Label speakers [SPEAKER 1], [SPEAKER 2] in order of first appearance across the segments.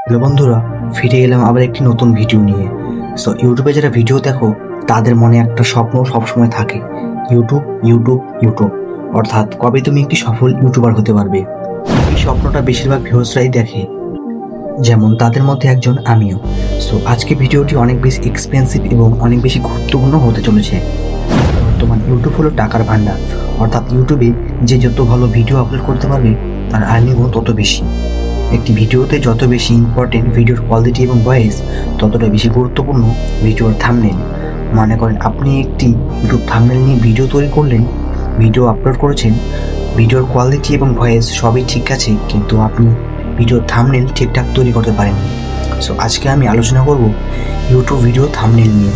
[SPEAKER 1] Hello বন্ধুরা, ফিরে এলাম আবার একটি নতুন ভিডিও নিয়ে। ইউটিউবে যারা ভিডিও দেখো তাদের মনে একটা স্বপ্ন সবসময় থাকে, ইউটিউব ইউটিউব ইউটিউব। অর্থাৎ কবে তুমি একটি সফল ইউটিউবার হতে পারবে। এই স্বপ্নটা বেশিরভাগ ভিউয়ার্সরাই দেখে, যেমন তাদের মধ্যে একজন আমিও। আজকে ভিডিওটি অনেক বেশি এক্সপেন্সিভ এবং অনেক বেশি গুরুত্বপূর্ণ হতে চলেছে। বর্তমান ইউটিউব হলো টাকার ভান্ডার। অর্থাৎ ইউটিউবে যে যত ভালো ভিডিও আপলোড করতে পারবে তার আর্নিংও তত বেশি। একটি ভিডিওতে যত বেশি ইম্পর্টেন্ট ভিডিওর কোয়ালিটি এবং ভয়েস, ততটা বেশি গুরুত্বপূর্ণ ভিডিওর থাম্বনেল। মনে করেন আপনি একটি ইউটিউব থাম্বনেল নিয়ে ভিডিও তৈরি করলেন, ভিডিও আপলোড করেছেন, ভিডিওর কোয়ালিটি এবং ভয়েস সবই ঠিক আছে, কিন্তু আপনি ভিডিওর থাম্বনেল ঠিকঠাক তৈরি করতে পারেননি। আজকে আমি আলোচনা করব ইউটিউব ভিডিও থাম্বনেল নিয়ে।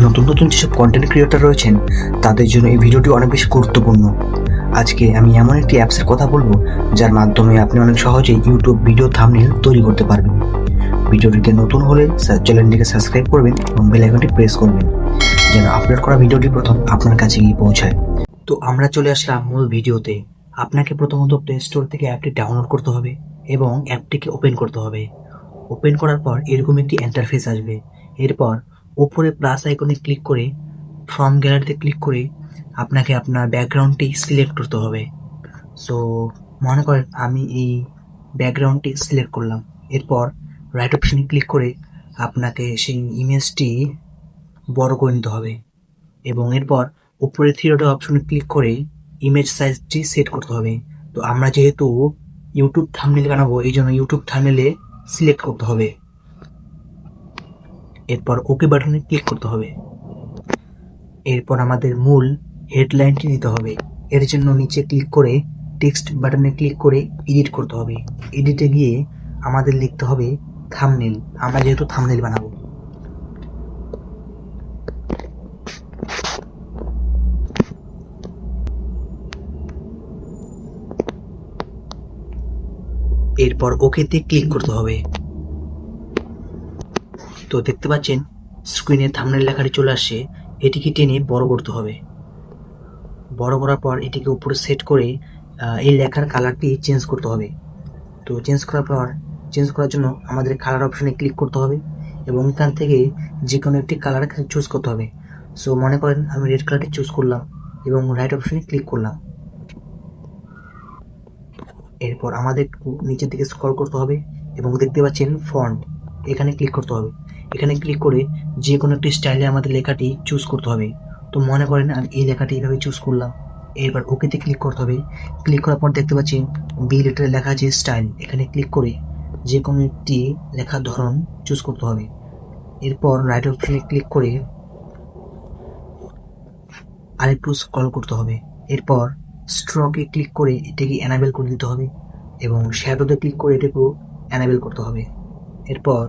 [SPEAKER 1] নতুন নতুন যেসব কন্টেন্ট ক্রিয়েটর রয়েছেন তাদের জন্য এই ভিডিওটি অনেক বেশি গুরুত্বপূর্ণ। আজকে আমি এমন একটি অ্যাপসের কথা বলবো যার মাধ্যমে আপনি অনেক সহজেই ইউটিউব ভিডিও থাম্বনেল তৈরি করতে পারবেন। ভিডিওটিতে নতুন হলে চ্যানেলটিকে সাবস্ক্রাইব করবেন এবং বেল আইকনটি প্রেস করবেন যেন আপলোড করা ভিডিওটি প্রথম আপনার কাছে গিয়ে পৌঁছায়। তো আমরা চলে আসলাম মূল ভিডিওতে। আপনাকে প্রথমত প্লে স্টোর থেকে অ্যাপটি ডাউনলোড করতে হবে এবং অ্যাপটিকে ওপেন করতে হবে। ওপেন করার পর এরকম একটি ইন্টারফেস আসবে। এরপর ওপরে প্লাস আইকনে ক্লিক করে ফ্রম গ্যালারিতে ক্লিক করে আপনাকে আপনার ব্যাকগ্রাউন্ডটি সিলেক্ট করতে হবে। মনে করেন আমি এই ব্যাকগ্রাউন্ডটি সিলেক্ট করলাম। এরপর রাইট অপশনে ক্লিক করে আপনাকে সেই ইমেজটি বড় করে নিতে হবে এবং এরপর উপরে থ্রি ডট অপশনে ক্লিক করে ইমেজ সাইজটি সেট করতে হবে। তো আমরা যেহেতু ইউটিউব থাম্বনেল বানাবো, এই জন্য ইউটিউব থাম্বনেলে সিলেক্ট করতে হবে। এরপর ওকে বাটনে ক্লিক করতে হবে। এরপর আমাদের মূল হেডলাইনটি দিতে হবে। এর জন্য নিচে ক্লিক করে টেক্সট বাটনে ক্লিক করে এডিট করতে হবে। এডিটে গিয়ে আমাদের লিখতে হবে থাম্বনেল। আমরা যেহেতু থাম্বনেল বানাবো, এরপর ওকেতে ক্লিক করতে হবে। তো দেখতে পাচ্ছেন স্ক্রিনে থাম্বনেল লেখাটি চলে আসছে। এটিকে টেনে বড় করতে হবে। বড় করার পর এটিকে উপরে সেট করে এই লেখার কালারটি চেঞ্জ করতে হবে। তো চেঞ্জ করার জন্য আমাদের কালার অপশনে ক্লিক করতে হবে এবং এখান থেকে যে কোনো একটি কালার চুজ করতে হবে। মনে করেন আমি রেড কালারটি চুজ করলাম এবং রাইট অপশনে ক্লিক করলাম। এরপর আমাদের একটু নিচের দিকে স্ক্রল করতে হবে এবং দেখতে পাচ্ছেন ফন্ট, এখানে ক্লিক করতে হবে। এখানে ক্লিক করে যে কোনো একটি স্টাইলে আমাদের লেখাটি চুজ করতে হবে। তো মনে করেন আমি এই লেখাটি এইভাবে চুজ করলাম। এরপর ওকেতে ক্লিক করতে হবে। ক্লিক করার পর দেখতে পাচ্ছি বি লেটারে লেখা আছে স্টাইল, এখানে ক্লিক করে যে কোনো একটি লেখার ধরন চুজ করতে হবে। এরপর রাইট অপশনে ক্লিক করে আরেকটু স্ক্রল করতে হবে। এরপর স্ট্রোকে ক্লিক করে এটাকে এনাবেল করে দিতে হবে এবং শ্যাডোতে ক্লিক করে এটাকেও এনাবেল করতে হবে। এরপর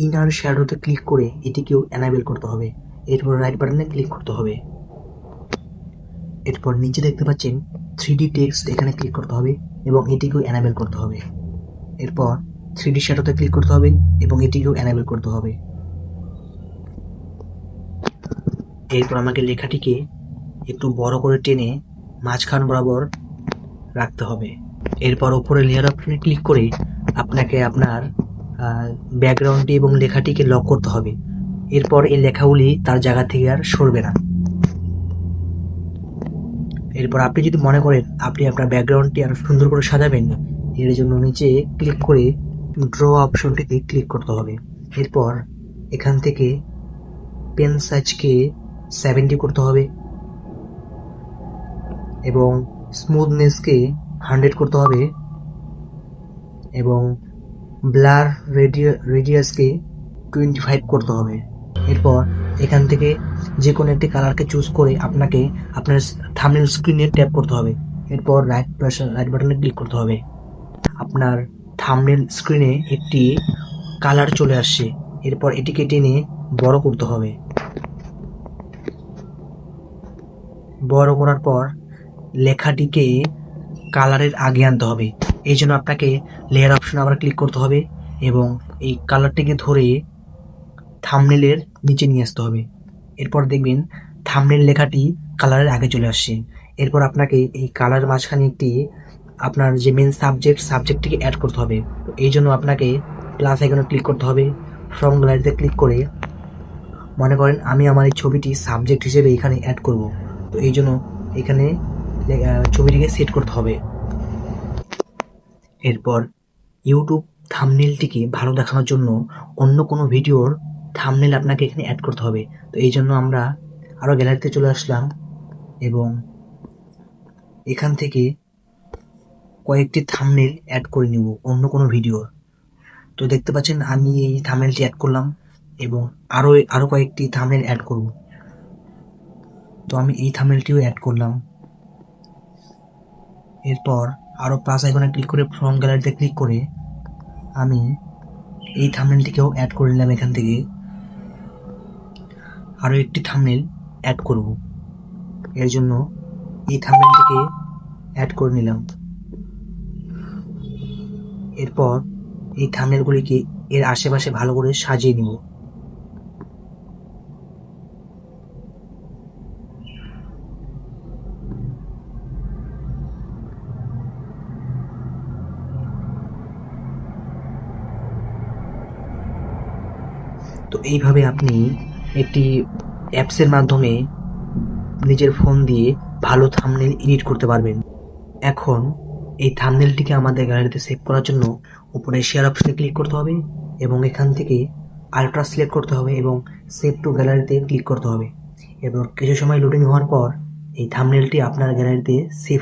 [SPEAKER 1] ইনার শ্যাডোতে ক্লিক করে এটিকেও এনাবেল করতে হবে। এরপর রাইট বাটনে ক্লিক করতে হবে। এরপর নিচে দেখতে পাচ্ছেন 3D টেক্সট, এখানে ক্লিক করতে হবে এবং এটিকেও এনাবেল করতে হবে। এরপর 3D শ্যাডোতে ক্লিক করতে হবে এবং এটিকেও এনাবেল করতে হবে। এরপর আমাকে লেখাটিকে একটু বড় করে টেনে মাঝখান বরাবর রাখতে হবে। এরপর উপরে লেয়ার অপশনে ক্লিক করে আপনাকে আপনার ব্যাকগ্রাউন্ডটি এবং লেখাটিকে লক করতে হবে। এরপর এই লেখাগুলি তার জায়গা থেকে আর সরবে না। এরপর আপনি যদি মনে করেন আপনি আপনার ব্যাকগ্রাউন্ডটি আরো সুন্দর করে সাজাবেন, এর জন্য নিচে ক্লিক করে ড্র অপশনটিতে ক্লিক করতে হবে। এরপর এখান থেকে পেন সাইজকে 70 করতে হবে এবং স্মুথনেসকে 100 করতে হবে এবং ব্লার রেডিয়াসকে 25 করতে হবে। এরপর এখান থেকে যে কোনো একটি কালারকে চুজ করে আপনাকে আপনার থাম্বনেল স্ক্রিনে ট্যাপ করতে হবে। এরপর রাইট বাটনে ক্লিক করতে হবে। আপনার থাম্বনেল স্ক্রিনে একটি কালার চলে আসছে। এরপর এটিকে টেনে বড় করতে হবে। বড় করার পর লেখাটিকে কালারের আগে আনতে হবে। এই জন্য আপনাকে লেয়ার অপশনে আবার ক্লিক করতে হবে এবং এই কালারটিকে ধরে থাম্বনেলের নিচে নিয়ে আসতে হবে। এরপর দেখবেন থাম্বনেল লেখাটি কালারের আগে চলে আসছে। এরপর আপনাকে এই কালার মাঝখানে একটি আপনার যে মেন সাবজেক্টটিকে অ্যাড করতে হবে। তো এই জন্য আপনাকে প্লাস আইকনে ক্লিক করতে হবে। ফ্রম গ্যালারিতে ক্লিক করে মনে করেন আমি আমার এই ছবিটি সাবজেক্ট হিসেবে এখানে অ্যাড করব। তো এই জন্য এখানে ছবিটিকে সেট করতে হবে। এরপর ইউটিউব থাম্বনেলটিকে ভালো দেখানোর জন্য অন্য কোনো ভিডিওর থাম্বনেল আপনাকে এখানে অ্যাড করতে হবে। তো এই জন্য আমরা আরও গ্যালারিতে চলে আসলাম এবং এখান থেকে কয়েকটি থাম্বনেল অ্যাড করে নিব অন্য কোনো ভিডিওর। তো দেখতে পাচ্ছেন আমি এই থাম্বনেলটি অ্যাড করলাম এবং আরও কয়েকটি থাম্বনেল অ্যাড করব। তো আমি এই থাম্বনেলটিও অ্যাড করলাম। এরপর আরও প্লাস আইকনে ক্লিক করে ফ্রম গ্যালারিতে ক্লিক করে আমি এই থাম্বনেলটিকেও অ্যাড করে নিলাম। এখান থেকে আরও একটি থাম্বনেল অ্যাড করব, এর জন্য এই থাম্বনেলটিকে অ্যাড করে নিলাম। এরপর এই থাম্বনেলগুলিকে এর আশেপাশে ভালো করে সাজিয়ে নিব। তো এইভাবে আপনি একটি অ্যাপসের মাধ্যমে নিজের ফোন দিয়ে ভালো থাম্বনেল এডিট করতে পারবেন। এখন এই থাম্বনেলটিকে আমাদের গ্যালারিতে সেভ করার জন্য উপরে শেয়ার অপশনে ক্লিক করতে হবে এবং এখান থেকে আলট্রা সিলেক্ট করতে হবে এবং সেভ টু গ্যালারিতে ক্লিক করতে হবে। এরপর কিছু সময় লোডিং হওয়ার পর এই থাম্বনেলটি আপনার গ্যালারিতে সেভ